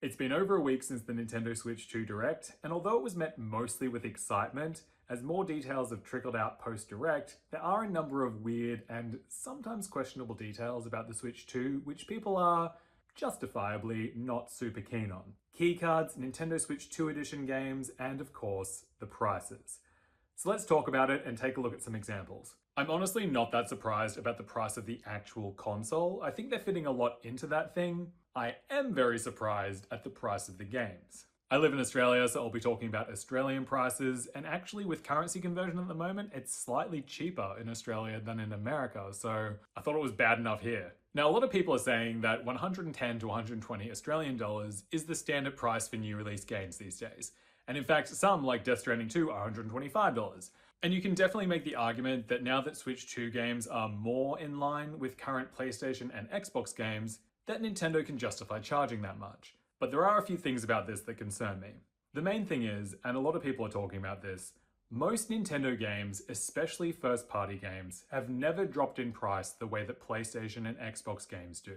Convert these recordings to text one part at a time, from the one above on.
It's been over a week since the Nintendo Switch 2 Direct, and although it was met mostly with excitement, as more details have trickled out post-Direct, there are a number of weird and sometimes questionable details about the Switch 2 which people are justifiably not super keen on. Keycards, Nintendo Switch 2 Edition games, and of course, the prices. So let's talk about it and take a look at some examples. I'm honestly not that surprised about the price of the actual console. I think they're fitting a lot into that thing. I am very surprised at the price of the games. I live in Australia, so I'll be talking about Australian prices, and actually with currency conversion at the moment, it's slightly cheaper in Australia than in America, so I thought it was bad enough here. Now, a lot of people are saying that 110 to 120 Australian dollars is the standard price for new release games these days. And in fact, some, like Death Stranding 2, are $125. And you can definitely make the argument that now that Switch 2 games are more in line with current PlayStation and Xbox games, that Nintendo can justify charging that much. But there are a few things about this that concern me. The main thing is, and a lot of people are talking about this, most Nintendo games, especially first-party games, have never dropped in price the way that PlayStation and Xbox games do.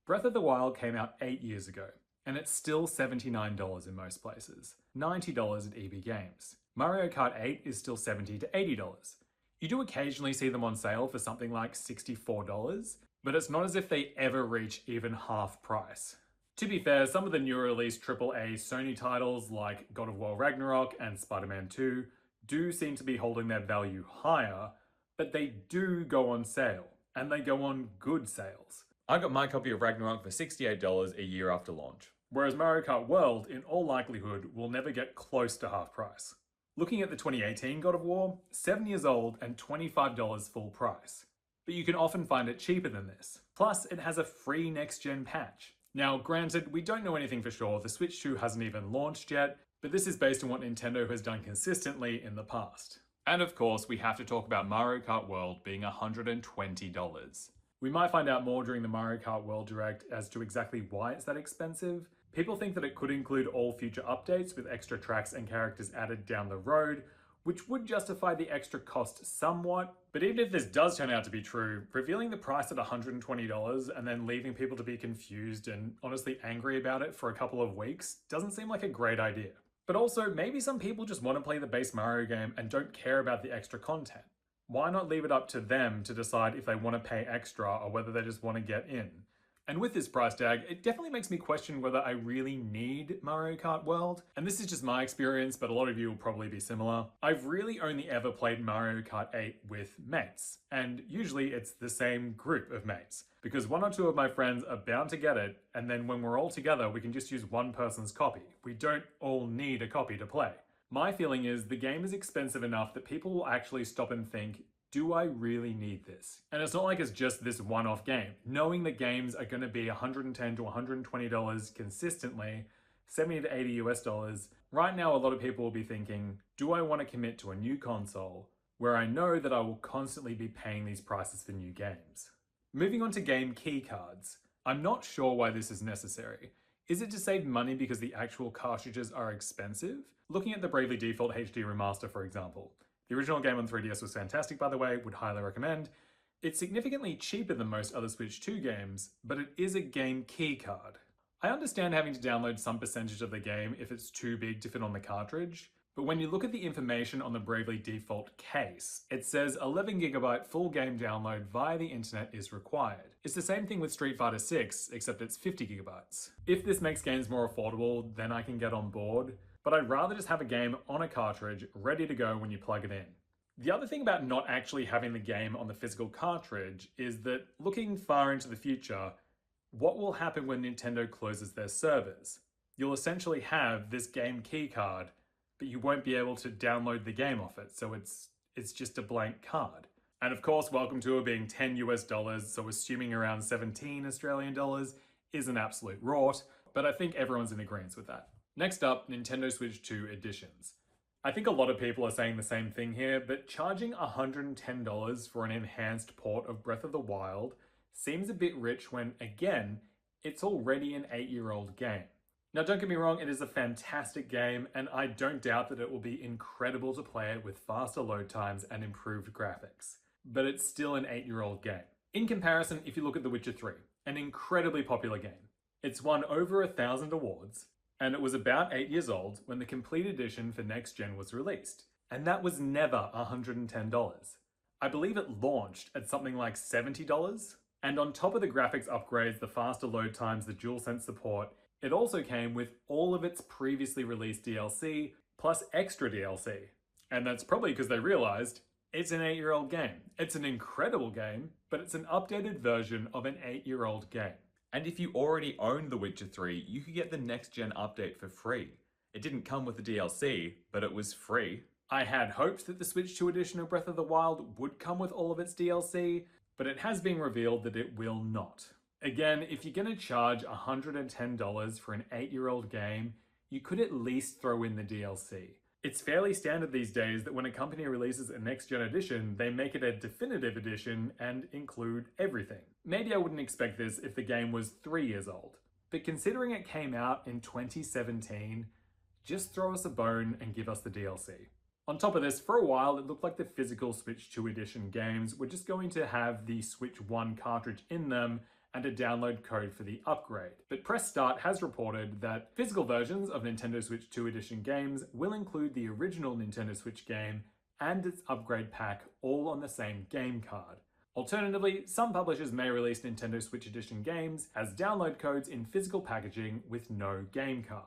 Breath of the Wild came out 8 years ago, and it's still $79 in most places, $90 at EB Games. Mario Kart 8 is still $70 to $80. You do occasionally see them on sale for something like $64, but it's not as if they ever reach even half price. To be fair, some of the newer released AAA Sony titles like God of War Ragnarok and Spider-Man 2 do seem to be holding their value higher, but they do go on sale, and they go on good sales. I got my copy of Ragnarok for $68 a year after launch, whereas Mario Kart World, in all likelihood, will never get close to half price. Looking at the 2018 God of War, 7 years old and $25 full price. But you can often find it cheaper than this. Plus, it has a free next-gen patch. Now, granted, we don't know anything for sure, the Switch 2 hasn't even launched yet, but this is based on what Nintendo has done consistently in the past. And of course, we have to talk about Mario Kart World being $120. We might find out more during the Mario Kart World Direct as to exactly why it's that expensive. People think that it could include all future updates with extra tracks and characters added down the road, which would justify the extra cost somewhat. But even if this does turn out to be true, revealing the price at $120 and then leaving people to be confused and honestly angry about it for a couple of weeks doesn't seem like a great idea. But also, maybe some people just want to play the base Mario game and don't care about the extra content. Why not leave it up to them to decide if they want to pay extra or whether they just want to get in? And with this price tag, it definitely makes me question whether I really need Mario Kart World. And this is just my experience, but a lot of you will probably be similar. I've really only ever played Mario Kart 8 with mates, and usually it's the same group of mates, because one or two of my friends are bound to get it, and then when we're all together, we can just use one person's copy. We don't all need a copy to play. My feeling is the game is expensive enough that people will actually stop and think, do I really need this? And it's not like it's just this one-off game. Knowing that games are going to be $110 to $120 consistently, 70 to 80 US dollars, right now a lot of people will be thinking, do I want to commit to a new console where I know that I will constantly be paying these prices for new games? Moving on to game keycards. I'm not sure why this is necessary. Is it to save money because the actual cartridges are expensive? Looking at the Bravely Default HD Remaster, for example. The original game on 3DS was fantastic, by the way, would highly recommend. It's significantly cheaper than most other Switch 2 games, but it is a game keycard. I understand having to download some percentage of the game if it's too big to fit on the cartridge, but when you look at the information on the Bravely Default case, it says 11GB full game download via the internet is required. It's the same thing with Street Fighter 6, except it's 50GB. If this makes games more affordable, then I can get on board, but I'd rather just have a game on a cartridge ready to go when you plug it in. The other thing about not actually having the game on the physical cartridge is that looking far into the future, what will happen when Nintendo closes their servers? You'll essentially have this game keycard, but you won't be able to download the game off it, so it's just a blank card. And of course, Welcome to it being 10 US dollars, so assuming around 17 Australian dollars is an absolute rort, but I think everyone's in agreement with that. Next up, Nintendo Switch 2 editions. I think a lot of people are saying the same thing here, but charging $110 for an enhanced port of Breath of the Wild seems a bit rich when, again, it's already an 8-year-old game. Now, don't get me wrong, it is a fantastic game, and I don't doubt that it will be incredible to play it with faster load times and improved graphics. But it's still an 8-year-old game. In comparison, if you look at The Witcher 3, an incredibly popular game, It's won over 1,000 awards, and it was about 8 years old when the complete edition for next gen was released. And that was never $110. I believe it launched at something like $70. And on top of the graphics upgrades, the faster load times, the DualSense support, it also came with all of its previously released DLC, plus extra DLC. And that's probably because they realized it's an 8-year-old game. It's an incredible game, but it's an updated version of an 8-year-old game. And if you already own The Witcher 3, you could get the next gen update for free. It didn't come with the DLC, but it was free. I had hoped that the Switch 2 edition of Breath of the Wild would come with all of its DLC, but it has been revealed that it will not. Again, if you're going to charge $110 for an 8-year-old game, you could at least throw in the DLC. It's fairly standard these days that when a company releases a next-gen edition, they make it a definitive edition and include everything. Maybe I wouldn't expect this if the game was 3 years old, but considering it came out in 2017, just throw us a bone and give us the DLC. On top of this, for a while, it looked like the physical Switch 2 edition games were just going to have the Switch 1 cartridge in them and a download code for the upgrade. But Press Start has reported that physical versions of Nintendo Switch 2 edition games will include the original Nintendo Switch game and its upgrade pack all on the same game card. Alternatively, some publishers may release Nintendo Switch edition games as download codes in physical packaging with no game card.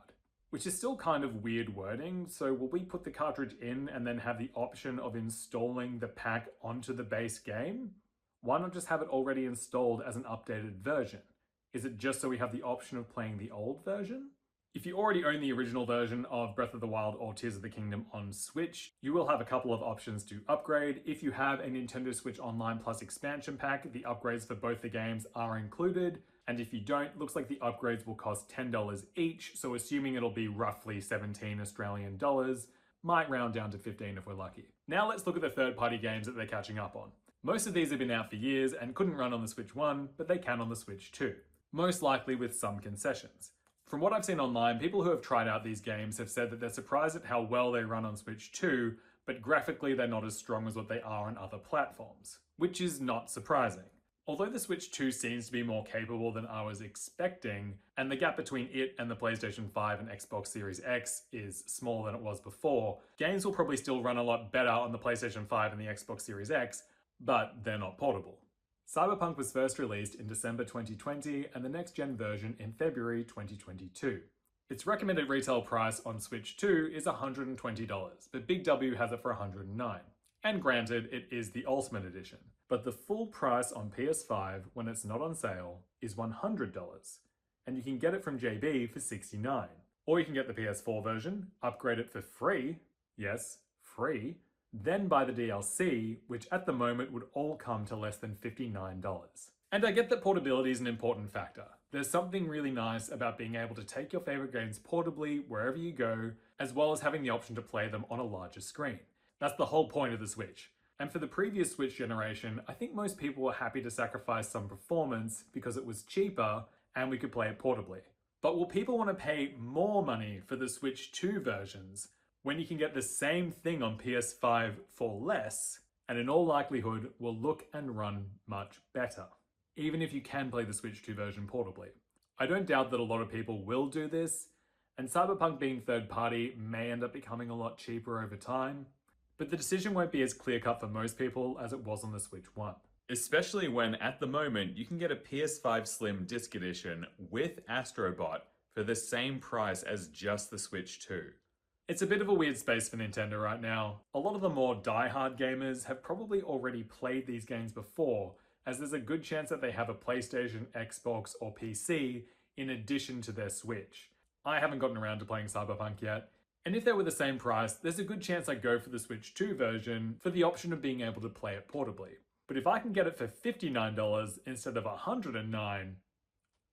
Which is still kind of weird wording, so will we put the cartridge in and then have the option of installing the pack onto the base game? Why not just have it already installed as an updated version? Is it just so we have the option of playing the old version? If you already own the original version of Breath of the Wild or Tears of the Kingdom on Switch, you will have a couple of options to upgrade. If you have a Nintendo Switch Online Plus expansion pack, the upgrades for both the games are included. And if you don't, looks like the upgrades will cost $10 each, so assuming it'll be roughly 17 Australian dollars, might round down to 15 if we're lucky. Now let's look at the third-party games that they're catching up on. Most of these have been out for years and couldn't run on the Switch 1, but they can on the Switch 2, most likely with some concessions. From what I've seen online, people who have tried out these games have said that they're surprised at how well they run on Switch 2, but graphically they're not as strong as what they are on other platforms, which is not surprising. Although the Switch 2 seems to be more capable than I was expecting, and the gap between it and the PlayStation 5 and Xbox Series X is smaller than it was before, games will probably still run a lot better on the PlayStation 5 and the Xbox Series X, but they're not portable. Cyberpunk was first released in December 2020 and the next-gen version in February 2022. Its recommended retail price on Switch 2 is $120, but Big W has it for $109. And granted, it is the Ultimate Edition, but the full price on PS5 when it's not on sale is $100, and you can get it from JB for $69. Or you can get the PS4 version, upgrade it for free, yes, free, then buy the DLC, which at the moment would all come to less than $59. And I get that portability is an important factor. There's something really nice about being able to take your favorite games portably wherever you go, as well as having the option to play them on a larger screen. That's the whole point of the Switch. And for the previous Switch generation, I think most people were happy to sacrifice some performance because it was cheaper and we could play it portably. But will people want to pay more money for the Switch 2 versions when you can get the same thing on PS5 for less, and in all likelihood will look and run much better, even if you can play the Switch 2 version portably? I don't doubt that a lot of people will do this, and Cyberpunk being third party may end up becoming a lot cheaper over time, but the decision won't be as clear-cut for most people as it was on the Switch 1. Especially when, at the moment, you can get a PS5 Slim Disc Edition with Astrobot for the same price as just the Switch 2. It's a bit of a weird space for Nintendo right now. A lot of the more die-hard gamers have probably already played these games before, as there's a good chance that they have a PlayStation, Xbox, or PC in addition to their Switch. I haven't gotten around to playing Cyberpunk yet, and if they were the same price, there's a good chance I'd go for the Switch 2 version for the option of being able to play it portably. But if I can get it for $59 instead of $109,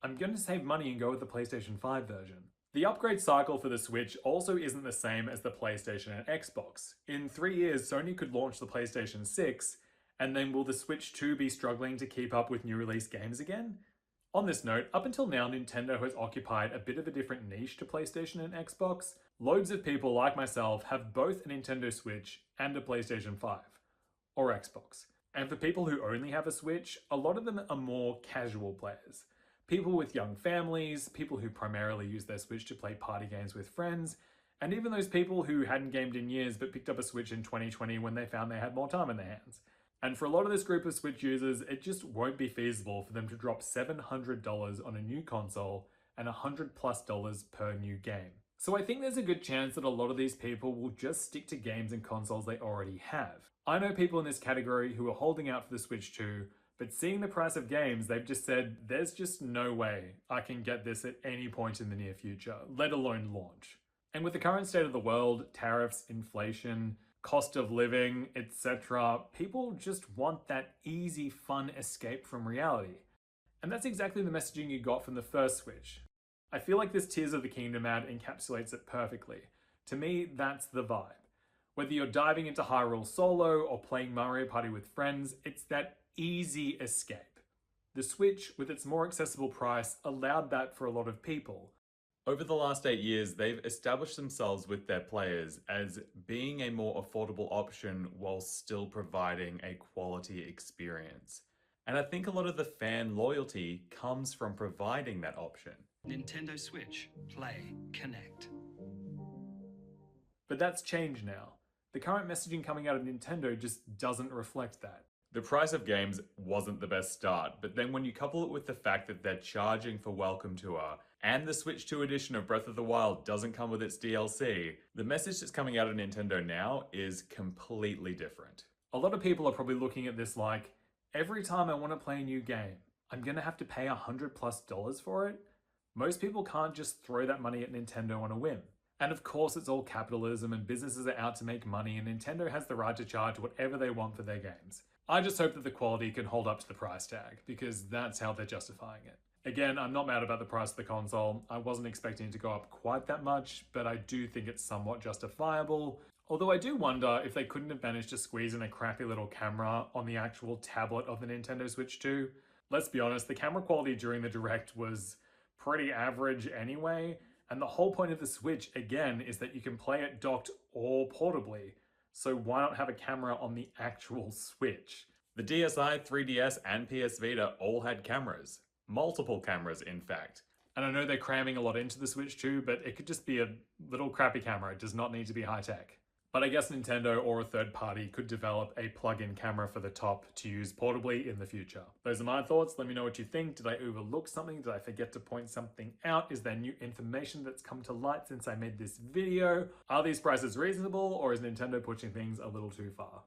I'm going to save money and go with the PlayStation 5 version. The upgrade cycle for the Switch also isn't the same as the PlayStation and Xbox. In 3 years, Sony could launch the PlayStation 6, and then will the Switch 2 be struggling to keep up with new release games again? On this note, up until now, Nintendo has occupied a bit of a different niche to PlayStation and Xbox. Loads of people like myself have both a Nintendo Switch and a PlayStation 5, or Xbox. And for people who only have a Switch, a lot of them are more casual players. People with young families, people who primarily use their Switch to play party games with friends, and even those people who hadn't gamed in years but picked up a Switch in 2020 when they found they had more time in their hands. And for a lot of this group of Switch users, it just won't be feasible for them to drop $700 on a new console and $100+ per new game. So I think there's a good chance that a lot of these people will just stick to games and consoles they already have. I know people in this category who are holding out for the Switch 2, but seeing the price of games, they've just said, there's just no way I can get this at any point in the near future, let alone launch. And with the current state of the world, tariffs, inflation, cost of living, etc., people just want that easy, fun escape from reality. And that's exactly the messaging you got from the first Switch. I feel like this Tears of the Kingdom ad encapsulates it perfectly. To me, that's the vibe. Whether you're diving into Hyrule solo or playing Mario Party with friends, it's that easy escape. The Switch, with its more accessible price, allowed that for a lot of people. Over the last 8 years, they've established themselves with their players as being a more affordable option while still providing a quality experience. And I think a lot of the fan loyalty comes from providing that option. Nintendo Switch. Play. Connect. But that's changed now. The current messaging coming out of Nintendo just doesn't reflect that. The price of games wasn't the best start, but then when you couple it with the fact that they're charging for Welcome Tour, and the Switch 2 edition of Breath of the Wild doesn't come with its DLC, the message that's coming out of Nintendo now is completely different. A lot of people are probably looking at this like, every time I want to play a new game, I'm gonna have to pay $100+ for it? Most people can't just throw that money at Nintendo on a whim. And of course it's all capitalism and businesses are out to make money and Nintendo has the right to charge whatever they want for their games. I just hope that the quality can hold up to the price tag, because that's how they're justifying it. Again, I'm not mad about the price of the console. I wasn't expecting it to go up quite that much, but I do think it's somewhat justifiable. Although I do wonder if they couldn't have managed to squeeze in a crappy little camera on the actual tablet of the Nintendo Switch 2. Let's be honest, the camera quality during the Direct was pretty average anyway, and the whole point of the Switch, again, is that you can play it docked or portably. So why not have a camera on the actual Switch? The DSi, 3DS, and PS Vita all had cameras. Multiple cameras, in fact. And I know they're cramming a lot into the Switch 2, but it could just be a little crappy camera. It does not need to be high-tech. But I guess Nintendo or a third party could develop a plug-in camera for the top to use portably in the future. Those are my thoughts. Let me know what you think. Did I overlook something? Did I forget to point something out? Is there new information that's come to light since I made this video? Are these prices reasonable, or is Nintendo pushing things a little too far?